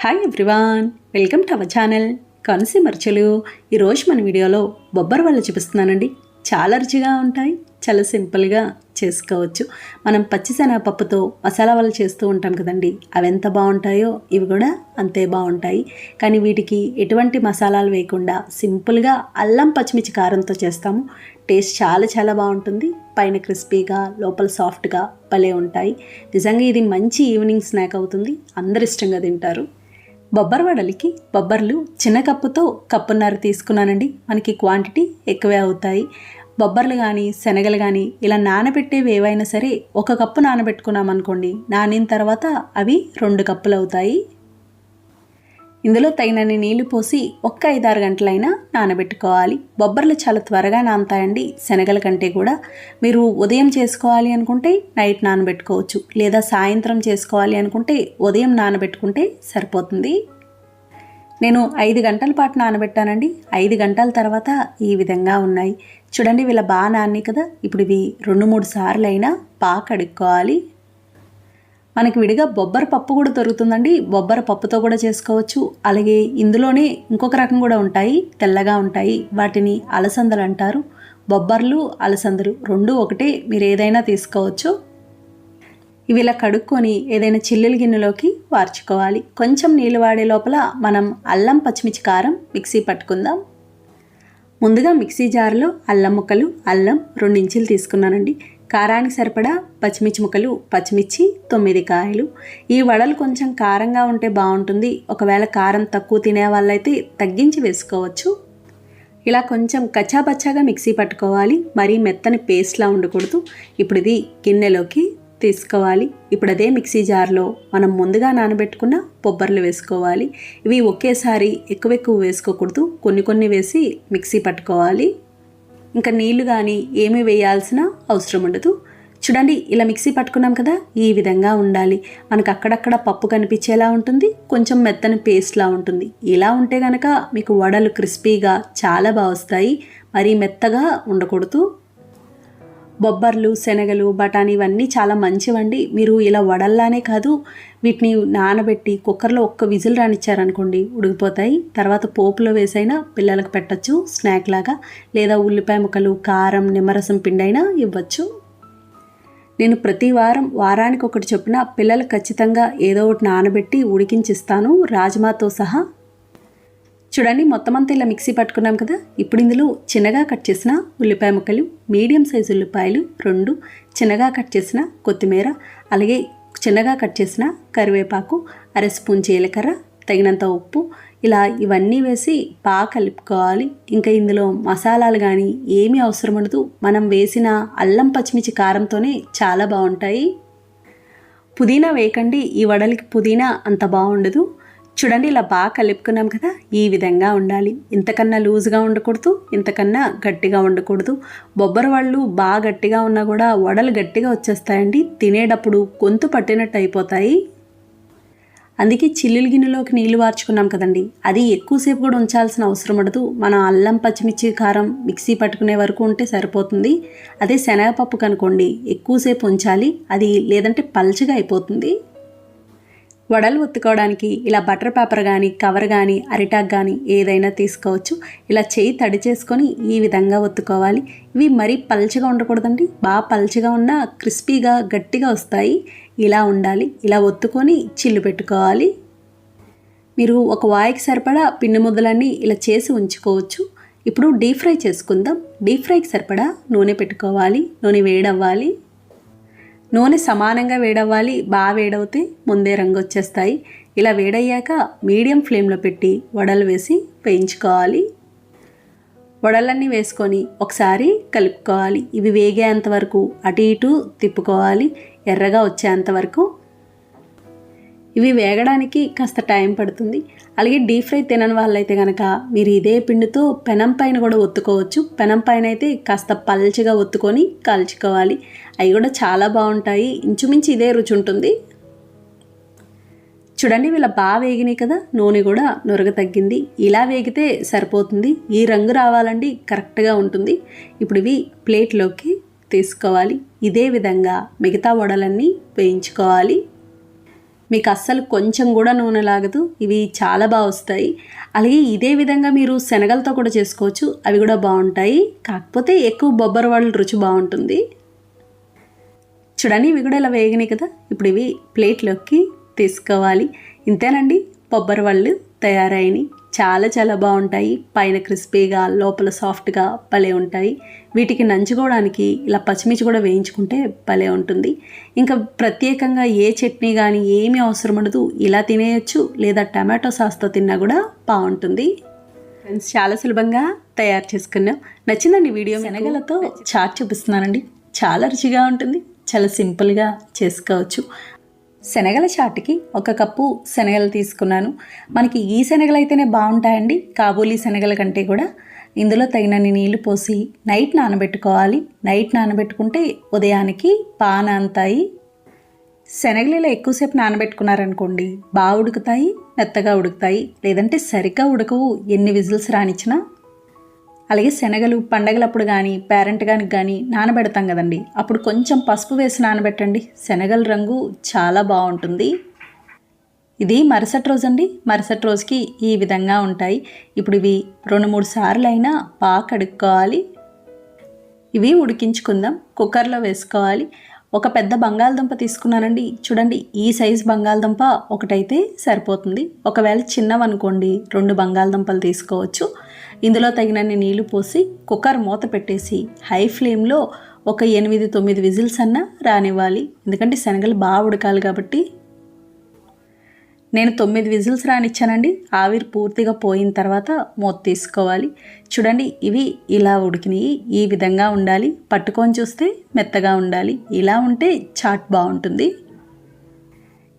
Hi everyone, welcome to our channel కన్సి మర్చలు. ఈరోజు మన వీడియోలో బొబ్బర వడలు చూపిస్తున్నానండి. చాలా రుచిగా ఉంటాయి, చాలా సింపుల్గా చేసుకోవచ్చు. మనం పచ్చిశనగపప్పుతో మసాలా వడలు చేస్తూ ఉంటాం కదండి, అవి ఎంత బాగుంటాయో ఇవి కూడా అంతే బాగుంటాయి. కానీ వీటికి ఎటువంటి మసాలాలు వేయకుండా సింపుల్గా అల్లం పచ్చిమిర్చి కారంతో చేస్తాము. టేస్ట్ చాలా బాగుంటుంది. పైన క్రిస్పీగా లోపల సాఫ్ట్గా భలే ఉంటాయి. నిజంగా ఇది మంచి ఈవినింగ్ స్నాక్ అవుతుంది, అందరు ఇష్టంగా తింటారు. బొబ్బర వడలకి బొబ్బర్లు చిన్న కప్పుతో కప్పున్నర తీసుకున్నానండి. మనకి క్వాంటిటీ ఎక్కువే అవుతాయి. బొబ్బర్లు కానీ శనగలు కానీ ఇలా నానబెట్టేవి ఏవైనా సరే 1 కప్పు నానబెట్టుకున్నాం అనుకోండి, నానిన తర్వాత అవి 2 కప్పులు అవుతాయి. ఇందులో తగినన్ని నీళ్లు పోసి 5-6 గంటలైనా నానబెట్టుకోవాలి. బొబ్బర్లు చాలా త్వరగా నానతాయండి శనగల కంటే కూడా. మీరు ఉదయం చేసుకోవాలి అనుకుంటే నైట్ నానబెట్టుకోవచ్చు, లేదా సాయంత్రం చేసుకోవాలి అనుకుంటే ఉదయం నానబెట్టుకుంటే సరిపోతుంది. నేను 5 గంటల పాటు నానబెట్టానండి. 5 గంటల తర్వాత ఈ విధంగా ఉన్నాయి. చూడండి, ఇలా బాగా నాని కదా. ఇప్పుడు ఇవి 2-3 సార్లు అయినా బాగా కడుక్కోవాలి. మనకి విడిగా బొబ్బర పప్పు కూడా దొరుకుతుందండి. బొబ్బర పప్పుతో కూడా చేసుకోవచ్చు. అలాగే ఇందులోనే ఇంకొక రకం కూడా ఉంటాయి, తెల్లగా ఉంటాయి. వాటిని అలసందలు అంటారు. బొబ్బర్లు అలసందలు 2 ఒకటే, మీరు ఏదైనా తీసుకోవచ్చు. ఇవి ఇలా కడుక్కొని ఏదైనా చిల్లుల గిన్నెలోకి వార్చుకోవాలి. కొంచెం నీళ్ళు వాడే లోపల మనం అల్లం పచ్చిమిర్చి కారం మిక్సీ పట్టుకుందాం. ముందుగా మిక్సీ జార్లో అల్లం ముక్కలు, అల్లం 2 ఇంచులు తీసుకున్నానండి. కారానికి సరిపడా పచ్చిమిర్చి ముక్కలు, పచ్చిమిర్చి 9 కాయలు. ఈ వడలు కొంచెం కారంగా ఉంటే బాగుంటుంది. ఒకవేళ కారం తక్కువ తినే వాళ్ళైతే తగ్గించి వేసుకోవచ్చు. ఇలా కొంచెం కచ్చాపచ్చాగా మిక్సీ పట్టుకోవాలి, మరీ మెత్తని పేస్ట్లా ఉండకూడదు. ఇప్పుడు ఇది గిన్నెలోకి తీసుకోవాలి. ఇప్పుడు అదే మిక్సీ జార్లో మనం ముందుగా నానబెట్టుకున్న బొబ్బర్లు వేసుకోవాలి. ఇవి ఒకేసారి ఎక్కువ వేసుకోకూడదు, కొన్ని వేసి మిక్సీ పట్టుకోవాలి. ఇంకా నీళ్లు కానీ ఏమీ వేయాల్సిన అవసరం ఉండదు. చూడండి, ఇలా మిక్సీ పట్టుకున్నాం కదా, ఈ విధంగా ఉండాలి. మనకు అక్కడక్కడ పప్పు కనిపించేలా ఉంటుంది, కొంచెం మెత్తని పేస్ట్లా ఉంటుంది. ఇలా ఉంటే కనుక మీకు వడలు క్రిస్పీగా చాలా బాగా వస్తాయి. మరీ మెత్తగా ఉండకూడదు. బొబ్బర్లు, శనగలు, బఠానీ ఇవన్నీ చాలా మంచివండి. మీరు ఇలా వడల్లానే కాదు, వీటిని నానబెట్టి కుక్కర్లో 1 విజిల్ రానిచ్చారనుకోండి, ఉడికిపోతాయి. తర్వాత పోపులో వేసైనా పిల్లలకు పెట్టచ్చు స్నాక్ లాగా, లేదా ఉల్లిపాయ ముక్కలు, కారం, నిమ్మరసం పిండి అయినా ఇవ్వచ్చు. నేను ప్రతి వారానికి ఒకటి చొప్పున పిల్లలకు ఖచ్చితంగా ఏదో ఒకటి నానబెట్టి ఉడికించిస్తాను, రాజ్మాతో సహా. చూడండి, మొత్తం అంతా ఇలా మిక్సీ పట్టుకున్నాం కదా. ఇప్పుడు ఇందులో చిన్నగా కట్ చేసిన ఉల్లిపాయ ముక్కలు, మీడియం సైజు ఉల్లిపాయలు 2, చిన్నగా కట్ చేసిన కొత్తిమీర, అలాగే చిన్నగా కట్ చేసిన కరివేపాకు, 1/2 స్పూన్ జీలకర్ర, తగినంత ఉప్పు, ఇలా ఇవన్నీ వేసి బాగా కలుపుకోవాలి. ఇంకా ఇందులో మసాలాలు కానీ ఏమీ అవసరం ఉండదు. మనం వేసిన అల్లం పచ్చిమిర్చి కారంతోనే చాలా బాగుంటాయి. పుదీనా వేయకండి, ఈ వడలకి పుదీనా అంత బాగుండదు. చూడండి, ఇలా బాగా కలుపుకున్నాం కదా, ఈ విధంగా ఉండాలి. ఇంతకన్నా లూజ్గా ఉండకూడదు, ఇంతకన్నా గట్టిగా ఉండకూడదు. బొబ్బర వడలు బాగా గట్టిగా ఉన్నా కూడా వడలు గట్టిగా వచ్చేస్తాయండి, తినేటప్పుడు గొంతు పట్టినట్టు అయిపోతాయి. అందుకే చిల్లుల గిన్నెలోకి నీళ్లు వార్చుకున్నాం కదండి, అది ఎక్కువసేపు కూడా ఉంచాల్సిన అవసరం ఉండదు. మనం అల్లం పచ్చిమిర్చి కారం మిక్సీ పట్టుకునే వరకు ఉంటే సరిపోతుంది. అదే శనగపప్పు కనుకోండి ఎక్కువసేపు ఉంచాలి, అది లేదంటే పల్చగా అయిపోతుంది. వడలు ఒత్తుకోవడానికి ఇలా బటర్ పేపర్ కానీ, కవర్ కానీ, అరిటాక్ కానీ ఏదైనా తీసుకోవచ్చు. ఇలా చేయి తడి చేసుకొని ఈ విధంగా ఒత్తుకోవాలి. ఇవి మరీ పల్చగా ఉండకూడదండి, బాగా పల్చగా ఉన్న క్రిస్పీగా గట్టిగా వస్తాయి. ఇలా ఉండాలి. ఇలా ఒత్తుకొని చిల్లు పెట్టుకోవాలి. మీరు ఒక వాయికి సరిపడా పిండి ముద్దలన్నీ ఇలా చేసి ఉంచుకోవచ్చు. ఇప్పుడు డీప్ ఫ్రై చేసుకుందాం. డీప్ ఫ్రైకి సరిపడా నూనె పెట్టుకోవాలి. నూనె వేడవ్వాలి. నూనె సమానంగా వేడవ్వాలి. బాగా వేడవుతే ముందే రంగు వచ్చేస్తాయి. ఇలా వేడయ్యాక మీడియం ఫ్లేమ్లో పెట్టి వడలు వేసి వేయించుకోవాలి. వడలన్నీ వేసుకొని ఒకసారి కలుపుకోవాలి. ఇవి వేగేంత వరకు అటు ఇటు తిప్పుకోవాలి, ఎర్రగా వచ్చేంత వరకు. ఇవి వేగడానికి కాస్త టైం పడుతుంది. అలాగే డీప్ ఫ్రై తినని వాళ్ళైతే కనుక మీరు ఇదే పిండితో పెనం పైన కూడా ఒత్తుకోవచ్చు. పెనం పైన అయితే కాస్త పల్చగా ఒత్తుకొని కాల్చుకోవాలి. అవి కూడా చాలా బాగుంటాయి. ఇంచుమించు ఇదే రుచి ఉంటుంది. చూడండి, వీళ్ళ బాగా వేగినాయి కదా, నూనె కూడా నురగ తగ్గింది. ఇలా వేగితే సరిపోతుంది. ఈ రంగు రావాలండి, కరెక్ట్గా ఉంటుంది. ఇప్పుడు ఇవి ప్లేట్లోకి తీసుకోవాలి. ఇదే విధంగా మిగతా వడలన్నీ వేయించుకోవాలి. మీకు అస్సలు కొంచెం కూడా నూనె లాగదు. ఇవి చాలా బాగా వస్తాయి. అలాగే ఇదే విధంగా మీరు శనగలతో కూడా చేసుకోవచ్చు, అవి కూడా బాగుంటాయి. కాకపోతే ఎక్కువ బొబ్బరి వడల రుచి బాగుంటుంది. చూడండి ఇవి కూడా ఇలా వేగినాయి కదా. ఇప్పుడు ఇవి ప్లేట్లోకి తీసుకోవాలి. ఇంతేనండి, బొబ్బరి వడలు తయారైనవి. చాలా చాలా బాగుంటాయి. పైన క్రిస్పీగా లోపల సాఫ్ట్గా భలే ఉంటాయి. వీటికి నంచుకోవడానికి ఇలా పచ్చిమిర్చి కూడా వేయించుకుంటే భలే ఉంటుంది. ఇంకా ప్రత్యేకంగా ఏ చట్నీ కానీ ఏమీ అవసరం ఉండదు. ఇలా తినేయచ్చు, లేదా టమాటో సాస్తో తిన్నా కూడా బాగుంటుంది. ఫ్రెండ్స్, చాలా సులభంగా తయారు చేసుకున్నాం. నచ్చిందండి వీడియో. శనగలతో చాట్ చూపిస్తున్నానండి. చాలా రుచిగా ఉంటుంది. చాలా సింపుల్గా చేసుకోవచ్చు. శనగల చాట్కి 1 కప్పు శనగలు తీసుకున్నాను. మనకి ఈ శనగలు అయితేనే బాగుంటాయండి, కాబూలీ శనగల కంటే కూడా. ఇందులో తగినన్ని నీళ్లు పోసి నైట్ నానబెట్టుకోవాలి. నైట్ నానబెట్టుకుంటే ఉదయానికి బాగా నానుతాయి. శనగలు ఇలా ఎక్కువసేపు నానబెట్టుకున్నారనుకోండి, బాగా ఉడుకుతాయి, మెత్తగా ఉడుకుతాయి. లేదంటే సరిగ్గా ఉడకవు, ఎన్ని విజిల్స్ రానిచ్చినా. అలాగే శనగలు పండగలప్పుడు కానీ పేరెంట్గానికి కానీ నానబెడతాం కదండి, అప్పుడు కొంచెం పసుపు వేసి నానబెట్టండి. శనగల రంగు చాలా బాగుంటుంది. ఇది మరుసటి రోజు అండి. మరుసటి రోజుకి ఈ విధంగా ఉంటాయి. ఇప్పుడు ఇవి 2-3 సార్లు అయినా బాగా కడుక్కోవాలి. ఇవి ఉడికించుకుందాం. కుక్కర్లో వేసుకోవాలి. ఒక పెద్ద బంగాళదుంప తీసుకున్నానండి. చూడండి, ఈ సైజు బంగాళదుంప ఒకటైతే సరిపోతుంది. ఒకవేళ చిన్నవనుకోండి 2 బంగాళదుంపలు తీసుకోవచ్చు. ఇందులో తగినన్ని నీళ్లు పోసి కుక్కర్ మూత పెట్టేసి హై ఫ్లేమ్లో ఒక 8-9 విజిల్స్ అన్నా రానివ్వాలి. ఎందుకంటే శనగలు బాగా ఉడకాలి కాబట్టి. నేను 9 విజిల్స్ రానిచ్చానండి. ఆవిరి పూర్తిగా పోయిన తర్వాత మూత తీసుకోవాలి. చూడండి, ఇవి ఇలా ఉడికినాయి. ఈ విధంగా ఉండాలి. పట్టుకొని చూస్తే మెత్తగా ఉండాలి. ఇలా ఉంటే చాట్ బాగుంటుంది.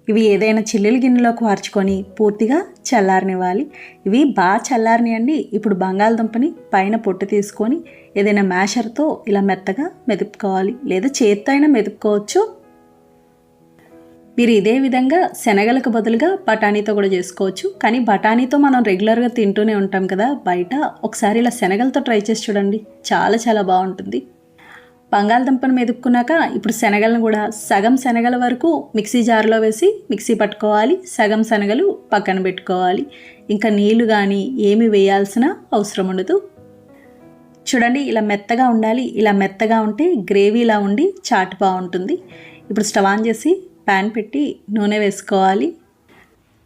ఇవి ఏదైనా చిల్లుల గిన్నెలోకి వార్చుకొని పూర్తిగా చల్లారనివ్వాలి. ఇవి బాగా చల్లారనియండి. ఇప్పుడు బంగాళదుంపని పైన పొట్టు తీసుకొని ఏదైనా మ్యాషర్తో ఇలా మెత్తగా మెదుపుకోవాలి, లేదా చేత్తో అయినా మెదుపుకోవచ్చు. మీరు ఇదే విధంగా శనగలకు బదులుగా బఠానీతో కూడా చేసుకోవచ్చు. కానీ బఠానీతో మనం రెగ్యులర్గా తింటూనే ఉంటాం కదా బయట. ఒకసారి ఇలా శనగలతో ట్రై చేసి చూడండి, చాలా చాలా బాగుంటుంది. బంగాళదుంపను మెదుపుకున్నాక ఇప్పుడు శనగలను కూడా సగం శనగల వరకు మిక్సీ జార్లో వేసి మిక్సీ పట్టుకోవాలి. సగం శనగలు పక్కన పెట్టుకోవాలి. ఇంకా నీళ్లు కానీ ఏమి వేయాల్సిన అవసరం ఉండదు. చూడండి, ఇలా మెత్తగా ఉండాలి. ఇలా మెత్తగా ఉంటే గ్రేవీలా ఉండి చాట్ బాగుంటుంది. ఇప్పుడు స్టవ్ ఆన్ చేసి ప్యాన్ పెట్టి నూనె వేసుకోవాలి.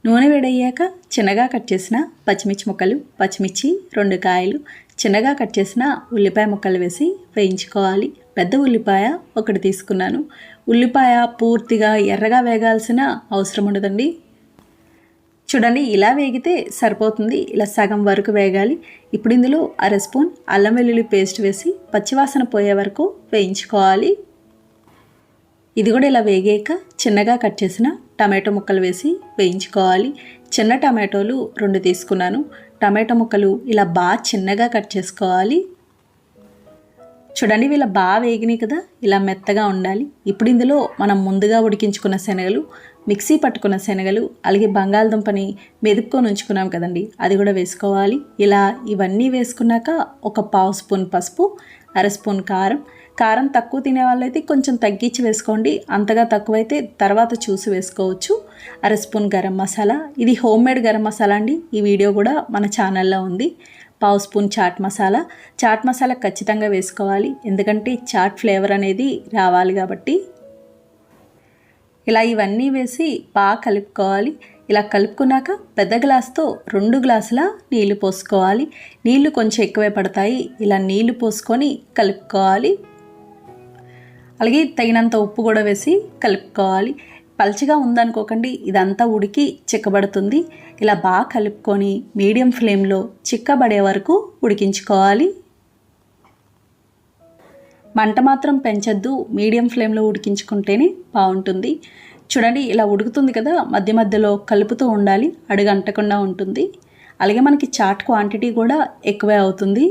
నూనె వేడయ్యాక చిన్నగా కట్ చేసిన పచ్చిమిర్చి ముక్కలు, పచ్చిమిర్చి 2 కాయలు, చిన్నగా కట్ చేసిన ఉల్లిపాయ ముక్కలు వేసి వేయించుకోవాలి. పెద్ద ఉల్లిపాయ 1 తీసుకున్నాను. ఉల్లిపాయ పూర్తిగా ఎర్రగా వేగాల్సిన అవసరం ఉండదండి. చూడండి, ఇలా వేగితే సరిపోతుంది. ఇలా సగం వరకు వేగాలి. ఇప్పుడు ఇందులో 1/2 స్పూన్ అల్లం వెల్లుల్లి పేస్ట్ వేసి పచ్చివాసన పోయే వరకు వేయించుకోవాలి. ఇది కూడా ఇలా వేగాక చిన్నగా కట్ చేసిన టమాటో ముక్కలు వేసి వేయించుకోవాలి. చిన్న టమాటోలు 2 తీసుకున్నాను. టమాటో ముక్కలు ఇలా బాగా చిన్నగా కట్ చేసుకోవాలి. చూడండి, ఇలా బాగా వేగినాయి కదా, ఇలా మెత్తగా ఉండాలి. ఇప్పుడు ఇందులో మనం ముందుగా ఉడికించుకున్న శనగలు, మిక్సీ పట్టుకున్న శనగలు, అలాగే బంగాళదుంపని మెదుపుకొని ఉంచుకున్నాం కదండి, అది కూడా వేసుకోవాలి. ఇలా ఇవన్నీ వేసుకున్నాక ఒక 1/2 స్పూన్ పసుపు, 1/2 స్పూన్ కారం. కారం తక్కువ తినే వాళ్ళైతే కొంచెం తగ్గించి వేసుకోండి. అంతగా తక్కువైతే తర్వాత చూసి వేసుకోవచ్చు. 1/2 స్పూన్ గరం మసాలా. ఇది హోమ్ మేడ్ గరం మసాలా అండి. ఈ వీడియో కూడా మన ఛానల్లో ఉంది. 1/2 స్పూన్ చాట్ మసాలా. చాట్ మసాలా ఖచ్చితంగా వేసుకోవాలి, ఎందుకంటే చాట్ ఫ్లేవర్ అనేది రావాలి కాబట్టి. ఇలా ఇవన్నీ వేసి బాగా కలుపుకోవాలి. ఇలా కలుపుకున్నాక పెద్ద గ్లాస్తో 2 గ్లాసుల నీళ్లు పోసుకోవాలి. నీళ్లు కొంచెం ఎక్కువే పడతాయి. ఇలా నీళ్లు పోసుకొని కలుపుకోవాలి. అలాగే తగినంత ఉప్పు కూడా వేసి కలుపుకోవాలి. పల్చగా ఉందనుకోకండి, ఇదంతా ఉడికి చిక్కబడుతుంది. ఇలా బాగా కలుపుకొని మీడియం ఫ్లేమ్లో చిక్కబడే వరకు ఉడికించుకోవాలి. మంట మాత్రం పెంచొద్దు, మీడియం ఫ్లేమ్లో ఉడికించుకుంటేనే బాగుంటుంది. చూడండి, ఇలా ఉడుకుతుంది కదా, మధ్య మధ్యలో కలుపుతూ ఉండాలి, అడుగంటకుండా ఉంటుంది. అలాగే మనకి చాట్ క్వాంటిటీ కూడా ఎక్కువే అవుతుంది.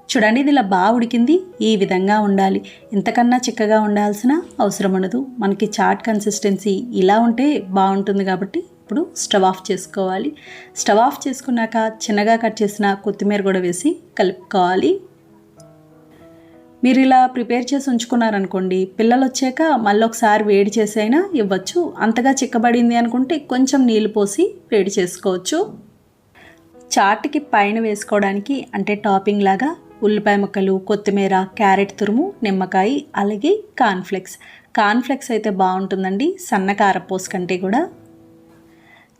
చూడండి, ఇది ఇలా బాగా ఉడికింది. ఈ విధంగా ఉండాలి. ఇంతకన్నా చిక్కగా ఉండాల్సిన అవసరం ఉండదు. మనకి చాట్ కన్సిస్టెన్సీ ఇలా ఉంటే బాగుంటుంది కాబట్టి ఇప్పుడు స్టవ్ ఆఫ్ చేసుకోవాలి. స్టవ్ ఆఫ్ చేసుకున్నాక చిన్నగా కట్ చేసిన కొత్తిమీర కూడా వేసి కలుపుకోవాలి. మీరు ఇలా ప్రిపేర్ చేసి ఉంచుకున్నారనుకోండి, పిల్లలు వచ్చాక మళ్ళీ ఒకసారి వేడి చేసైనా ఇవ్వచ్చు. అంతగా చిక్కబడింది అనుకుంటే కొంచెం నీళ్ళు పోసి వేడి చేసుకోవచ్చు. చాట్కి పైన వేసుకోవడానికి అంటే టాపింగ్ లాగా ఉల్లిపాయ ముక్కలు, కొత్తిమీర, క్యారెట్ తురుము, నిమ్మకాయ, అలాగే కార్న్ఫ్లెక్స్ అయితే బాగుంటుందండి సన్న కారపూస కంటే కూడా.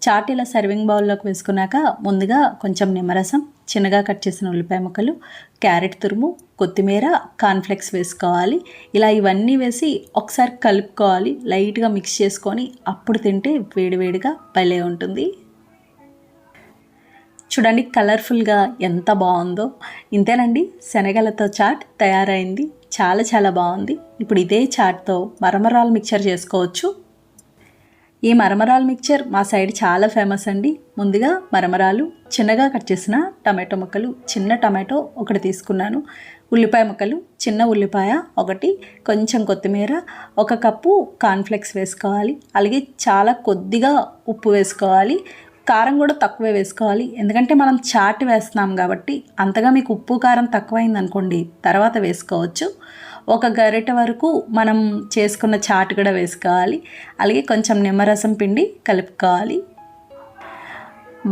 చాట్ ఇలా సర్వింగ్ బౌల్లోకి వేసుకున్నాక ముందుగా కొంచెం నిమ్మరసం, చిన్నగా కట్ చేసిన ఉల్లిపాయ ముక్కలు, క్యారెట్ తురుము, కొత్తిమీర, కార్న్ఫ్లెక్స్ వేసుకోవాలి. ఇలా ఇవన్నీ వేసి ఒకసారి కలుపుకోవాలి. లైట్గా మిక్స్ చేసుకొని అప్పుడు తింటే వేడివేడిగా భలే ఉంటుంది. చూడండి కలర్ఫుల్గా ఎంత బాగుందో. ఇంతేనండి, శనగలతో చాట్ తయారైంది. చాలా బాగుంది. ఇప్పుడు ఇదే చాట్తో మరమరాలు మిక్చర్ చేసుకోవచ్చు. ఈ మరమరాలు మిక్చర్ మా సైడ్ చాలా ఫేమస్ అండి. ముందుగా మరమరాలు, చిన్నగా కట్ చేసిన టమాటో ముక్కలు, చిన్న టమాటో ఒకటి తీసుకున్నాను, ఉల్లిపాయ ముక్కలు, చిన్న ఉల్లిపాయ ఒకటి, కొంచెం కొత్తిమీర, 1 కప్పు కార్న్ఫ్లెక్స్ వేసుకోవాలి. అలాగే చాలా కొద్దిగా ఉప్పు వేసుకోవాలి. కారం కూడా తక్కువే వేసుకోవాలి, ఎందుకంటే మనం చాట్ వేస్తున్నాం కాబట్టి. అంతగా మీకు ఉప్పు కారం తక్కువైంది అనుకోండి తర్వాత వేసుకోవచ్చు. 1 గరిటె వరకు మనం చేసుకున్న చాట్ కూడా వేసుకోవాలి. అలాగే కొంచెం నిమ్మరసం పిండి కలుపుకోవాలి.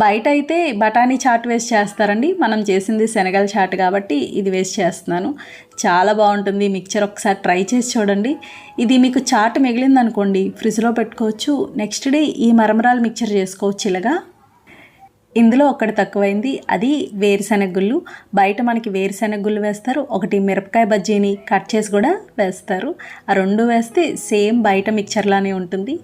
బయట అయితే బఠానీ చాట్ వేసి చేస్తారండి, మనం చేసింది శనగల చాట్ కాబట్టి ఇది వేసి చేస్తున్నాను. చాలా బాగుంటుంది మిక్చర్, ఒకసారి ట్రై చేసి చూడండి. ఇది మీకు చాట్ మిగిలిందనుకోండి ఫ్రిడ్జ్లో పెట్టుకోవచ్చు. నెక్స్ట్ డే ఈ మరమరాలు మిక్చర్ చేసుకోవచ్చు. ఇలాగా ఇందులో ఒకటి తక్కువైంది, అది వేరుశెనగ గుళ్ళు. బయట మనకి వేరుశెనగ గుళ్ళు వేస్తారు, ఒకటి మిరపకాయ బజ్జీని కట్ చేసి కూడా వేస్తారు. ఆ 2 వేస్తే సేమ్ బయట మిక్చర్లానే ఉంటుంది.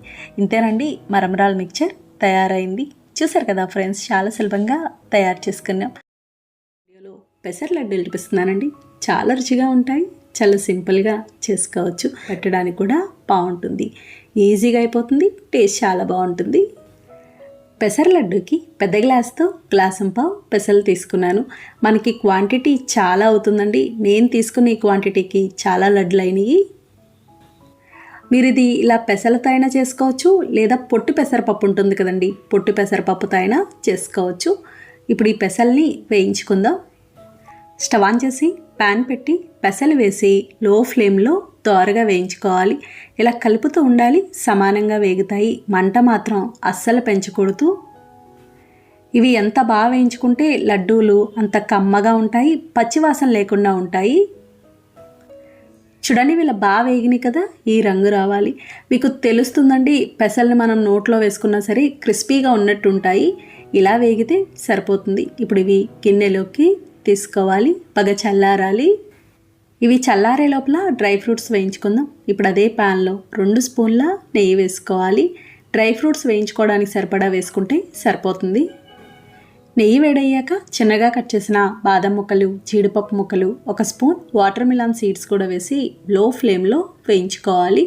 ఇంతేనండి, మరమరాలు మిక్చర్ తయారైంది. చూసారు కదా ఫ్రెండ్స్, చాలా సులభంగా తయారు చేసుకున్నాం. వీడియోలో పెసర లడ్డూలు చూపిస్తున్నానండి. చాలా రుచిగా ఉంటాయి, చాలా సింపుల్గా చేసుకోవచ్చు. పెట్టడానికి కూడా బాగుంటుంది, ఈజీగా అయిపోతుంది, టేస్ట్ చాలా బాగుంటుంది. పెసర లడ్డూకి పెద్ద గ్లాస్తో గ్లాసంపావు పెసలు తీసుకున్నాను. మనకి క్వాంటిటీ చాలా అవుతుందండి. నేను తీసుకున్న ఈ క్వాంటిటీకి చాలా లడ్డులు అయినాయి. మీరు ఇది ఇలా పెసలతో అయినా చేసుకోవచ్చు, లేదా పొట్టు పెసరపప్పు ఉంటుంది కదండి, పొట్టు పెసరపప్పుతో అయినా చేసుకోవచ్చు. ఇప్పుడు ఈ పెసల్ని వేయించుకుందాం. స్టవ్ ఆన్ చేసి ప్యాన్ పెట్టి పెసలు వేసి లో ఫ్లేమ్లో దోరగా వేయించుకోవాలి. ఇలా కలుపుతూ ఉండాలి, సమానంగా వేగుతాయి. మంట మాత్రం అస్సలు పెంచకూడదు. ఇవి ఎంత బాగా వేయించుకుంటే లడ్డూలు అంత కమ్మగా ఉంటాయి, పచ్చివాసన లేకుండా ఉంటాయి. చూడండి వీళ్ళ బాగా వేగినాయి కదా, ఈ రంగు రావాలి. మీకు తెలుస్తుందండి, పెసల్ని మనం నోట్లో వేసుకున్నా సరే క్రిస్పీగా ఉన్నట్టు ఉంటాయి. ఇలా వేగితే సరిపోతుంది. ఇప్పుడు ఇవి గిన్నెలోకి తీసుకోవాలి, బాగా చల్లారాలి. ఇవి చల్లారే లోపల డ్రై ఫ్రూట్స్ వేయించుకుందాం. ఇప్పుడు అదే ప్యాన్లో 2 స్పూన్ల నెయ్యి వేసుకోవాలి. డ్రై ఫ్రూట్స్ వేయించుకోవడానికి సరిపడా వేసుకుంటే సరిపోతుంది. నెయ్యి వేడయ్యాక చిన్నగా కట్ చేసిన బాదం ముక్కలు, జీడిపప్పు ముక్కలు, 1 స్పూన్ వాటర్ మిలాన్ సీడ్స్ కూడా వేసి లో ఫ్లేమ్లో వేయించుకోవాలి.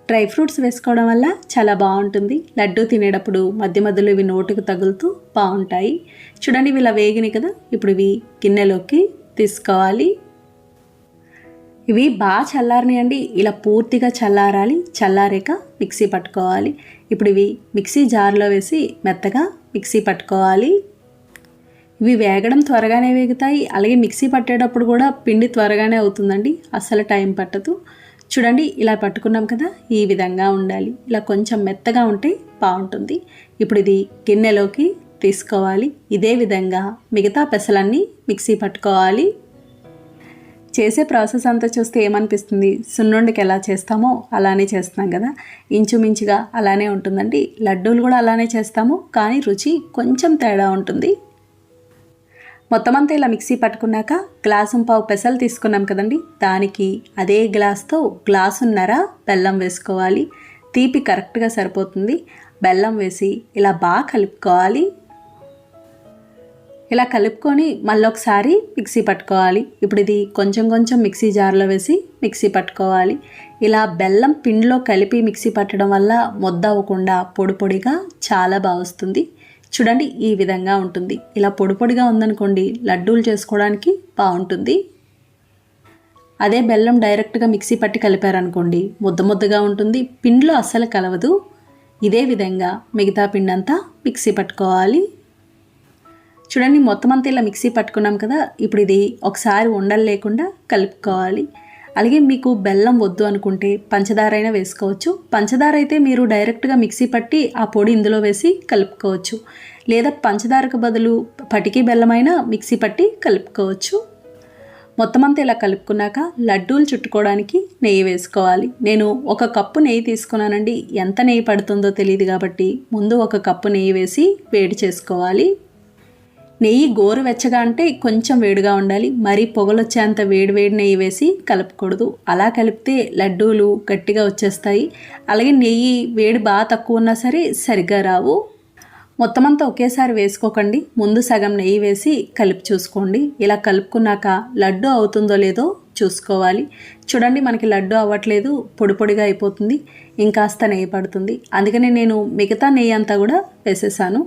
డ్రై ఫ్రూట్స్ వేసుకోవడం వల్ల చాలా బాగుంటుంది. లడ్డు తినేటప్పుడు మధ్య మధ్యలో ఇవి నోటికి తగులుతూ బాగుంటాయి. చూడండి ఇవి ఇలా వేగినాయి కదా, ఇప్పుడు ఇవి గిన్నెలోకి తీసుకోవాలి. ఇవి బాగా చల్లారనియండి, ఇలా పూర్తిగా చల్లారాలి. చల్లారాక మిక్సీ పట్టుకోవాలి. ఇప్పుడు ఇవి మిక్సీ జార్లో వేసి మెత్తగా మిక్సీ పట్టుకోవాలి. ఇవి వేగడం త్వరగానే వేగుతాయి, అలాగే మిక్సీ పట్టేటప్పుడు కూడా పిండి త్వరగానే అవుతుందండి, అస్సలు టైం పట్టదు. చూడండి ఇలా పట్టుకున్నాం కదా, ఈ విధంగా ఉండాలి. ఇలా కొంచెం మెత్తగా ఉంటే బాగుంటుంది. ఇప్పుడు ఇది గిన్నెలోకి తీసుకోవాలి. ఇదే విధంగా మిగతా పెసలన్నీ మిక్సీ పట్టుకోవాలి. చేసే ప్రాసెస్ అంతా చూస్తే ఏమనిపిస్తుంది, సున్నుండకి ఎలా చేస్తామో అలానే చేస్తున్నాం కదా, ఇంచుమించుగా అలానే ఉంటుందండి. లడ్డూలు కూడా అలానే చేస్తాము, కానీ రుచి కొంచెం తేడా ఉంటుంది. మొత్తం అంతా ఇలా మిక్సీ పట్టుకున్నాక గ్లాసుంపావు పెసలు తీసుకున్నాం కదండి, దానికి అదే గ్లాస్తో గ్లాసున్నర బెల్లం వేసుకోవాలి. తీపి కరెక్ట్గా సరిపోతుంది. బెల్లం వేసి ఇలా బాగా కలుపుకోవాలి. ఇలా కలుపుకొని మళ్ళీ ఒకసారి మిక్సీ పట్టుకోవాలి. ఇప్పుడు ఇది కొంచెం కొంచెం మిక్సీ జార్లో వేసి మిక్సీ పట్టుకోవాలి. ఇలా బెల్లం పిండిలో కలిపి మిక్సీ పట్టడం వల్ల ముద్ద అవ్వకుండా పొడి పొడిగా చాలా బాగా వస్తుంది. చూడండి ఈ విధంగా ఉంటుంది. ఇలా పొడి పొడిగా ఉందనుకోండి లడ్డూలు చేసుకోవడానికి బాగుంటుంది. అదే బెల్లం డైరెక్ట్గా మిక్సీ పట్టి కలిపారనుకోండి ముద్ద ముద్దగా ఉంటుంది, పిండిలో అస్సలు కలవదు. ఇదే విధంగా మిగతా పిండి అంతా మిక్సీ పట్టుకోవాలి. చూడండి మొత్తం అంతా ఇలా మిక్సీ పట్టుకున్నాం కదా. ఇప్పుడు ఇది ఒకసారి ఉండలు లేకుండా కలుపుకోవాలి. అలాగే మీకు బెల్లం వద్దు అనుకుంటే పంచదార అయినా వేసుకోవచ్చు. పంచదార అయితే మీరు డైరెక్ట్గా మిక్సీ పట్టి ఆ పొడి ఇందులో వేసి కలుపుకోవచ్చు. లేదా పంచదారకు బదులు పటికి బెల్లమైనా మిక్సీ పట్టి కలుపుకోవచ్చు. మొత్తం అంతా ఇలా కలుపుకున్నాక లడ్డూలు చుట్టుకోవడానికి నెయ్యి వేసుకోవాలి. నేను 1 కప్పు నెయ్యి తీసుకున్నానండి. ఎంత నెయ్యి పడుతుందో తెలియదు కాబట్టి ముందు 1 కప్పు నెయ్యి వేసి వేడి చేసుకోవాలి. నెయ్యి గోరువెచ్చగా అంటే కొంచెం వేడిగా ఉండాలి. మరీ పొగలొచ్చేంత వేడి నెయ్యి వేసి కలపకూడదు. అలా కలిపితే లడ్డూలు గట్టిగా వచ్చేస్తాయి. అలాగే నెయ్యి వేడి బాగా తక్కువ ఉన్నా సరే సరిగ్గా రావు. మొత్తం అంతా ఒకేసారి వేసుకోకండి. ముందు సగం నెయ్యి వేసి కలిపి చూసుకోండి. ఇలా కలుపుకున్నాక లడ్డు అవుతుందో లేదో చూసుకోవాలి. చూడండి మనకి లడ్డు అవ్వట్లేదు, పొడి పొడిగా అయిపోతుంది, ఇంకాస్త నెయ్యి పడుతుంది. అందుకని నేను మిగతా నెయ్యి అంతా కూడా వేసేసాను.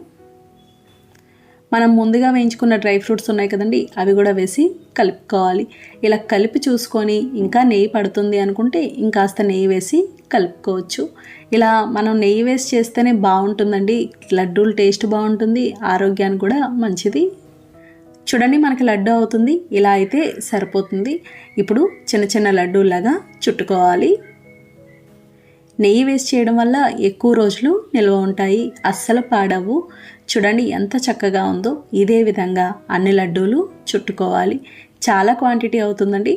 మనం ముందుగా వేయించుకున్న డ్రై ఫ్రూట్స్ ఉన్నాయి కదండి, అవి కూడా వేసి కలుపుకోవాలి. ఇలా కలిపి చూసుకొని ఇంకా నెయ్యి పడుతుంది అనుకుంటే ఇంకాస్త నెయ్యి వేసి కలుపుకోవచ్చు. ఇలా మనం నెయ్యి వేసి చేస్తేనే బాగుంటుందండి. లడ్డూలు టేస్ట్ బాగుంటుంది, ఆరోగ్యానికి కూడా మంచిది. చూడండి మనకి లడ్డు అవుతుంది. ఇలా అయితే సరిపోతుంది. ఇప్పుడు చిన్న చిన్న లడ్డూలాగా చుట్టుకోవాలి. నెయ్యి వేసి చేయడం వల్ల ఎక్కువ రోజులు నిల్వ ఉంటాయి, అస్సలు పాడవు. చూడండి ఎంత చక్కగా ఉందో. ఇదే విధంగా అన్ని లడ్డూలు చుట్టుకోవాలి. చాలా క్వాంటిటీ అవుతుందండి.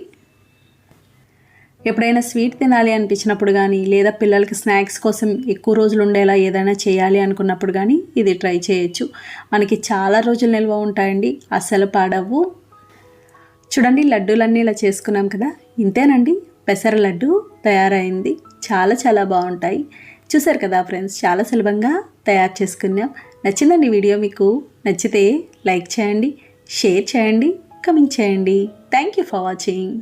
ఎప్పుడైనా స్వీట్ తినాలి అనిపించినప్పుడు కానీ, లేదా పిల్లలకి స్నాక్స్ కోసం ఎక్కువ రోజులు ఉండేలా ఏదైనా చేయాలి అనుకున్నప్పుడు కానీ ఇది ట్రై చేయొచ్చు. మనకి చాలా రోజులు నిల్వ ఉంటాయండి, అస్సలు పాడవు. చూడండి లడ్డూలన్నీ ఇలా చేసుకున్నాం కదా. ఇంతేనండి, పెసర లడ్డు తయారైంది. చాలా చాలా బాగుంటాయి. చూసారు కదా ఫ్రెండ్స్, చాలా సులభంగా తయారు చేసుకున్నాం. నచ్చిందండి వీడియో? మీకు నచ్చితే లైక్ చేయండి, షేర్ చేయండి, కమెంట్ చేయండి. Thank you for watching.